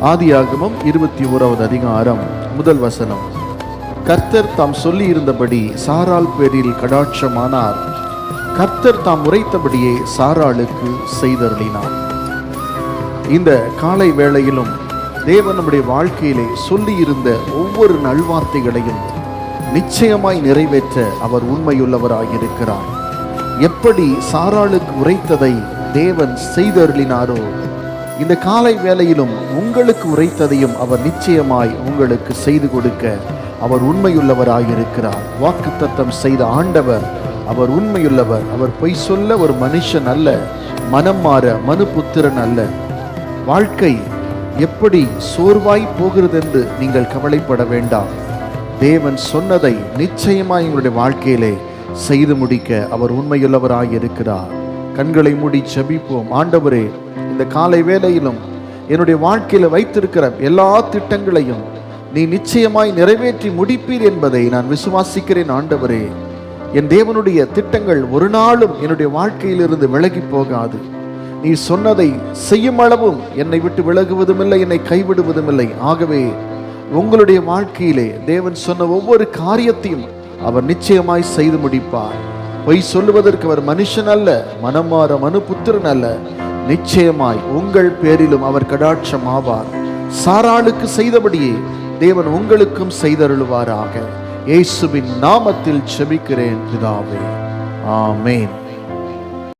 ஆதியாகமம் 21வது அதிகாரம் முதல் வசனம். கர்த்தர் தாம் சொல்லி இருந்தபடி சாராள் பேரில் கடாட்சமானார். கர்த்தர் தாம் உரைத்தபடியே சாராளுக்கு செய்தருளினார். இந்த காலை வேளையிலும் தேவன் நம்முடைய வாழ்க்கையிலே சொல்லி இருந்த ஒவ்வொரு நல்வார்த்தைகளையும் நிச்சயமாய் நிறைவேற்ற அவர் உண்மையுள்ளவராயிருக்கிறார். எப்படி சாராளுக்கு உரைத்ததை தேவன் செய்தருளினாரோ, இந்த காலை வேளையிலும் உங்களுக்கு உரைத்ததையும் அவர் நிச்சயமாய் உங்களுக்கு செய்து கொடுக்க அவர் உண்மையுள்ளவராயிருக்கிறார். வாக்குத்தத்தம் செய்த ஆண்டவர் அவர் உண்மையுள்ளவர். அவர் பொய் சொல்ல ஒரு மனுஷன் அல்ல, மனம் மாற மனுபுத்திரன் அல்ல. வாழ்க்கை எப்படி சோர்வாய் போகிறது என்று நீங்கள் கவலைப்பட வேண்டாம். தேவன் சொன்னதை நிச்சயமாய் உங்களுடைய வாழ்க்கையிலே செய்து முடிக்க அவர் உண்மையுள்ளவராயிருக்கிறார். கண்களை மூடி ஜெபிப்போம். ஆண்டவரே, இந்த காலை வேளையிலும் என்னுடைய வாழ்க்கையில வைத்திருக்கிற எல்லா திட்டங்களையும் நீ நிச்சயமாய் நிறைவேற்றி முடிப்பீர் என்பதை நான் விசுவாசிக்கிறேன். ஆண்டவரே, என் தேவனுடைய திட்டங்கள் ஒரு நாளும் என்னுடைய வாழ்க்கையிலிருந்து விலகி போகாது. நீ சொன்னதை செய்யும் அளவும் என்னை விட்டு விலகுவதும் இல்லை, என்னை கைவிடுவதும் இல்லை. ஆகவே உங்களுடைய வாழ்க்கையிலே தேவன் சொன்ன ஒவ்வொரு காரியத்தையும் அவர் நிச்சயமாய் செய்து முடிப்பார். பொய் சொல்லுவதற்கு அவர் மனுஷன் அல்ல, மனமாற மனுபுத்திரன் அல்ல. நிச்சயமாய் உங்கள் பேரிலும் அவர் கடாட்சம் ஆவார். சாராளுக்கு செய்தபடியே தேவன் உங்களுக்கும் செய்தருளுவாராக. இயேசுவின் நாமத்தில் ஜெபிக்கிறேன் பிதாவே, ஆமென்.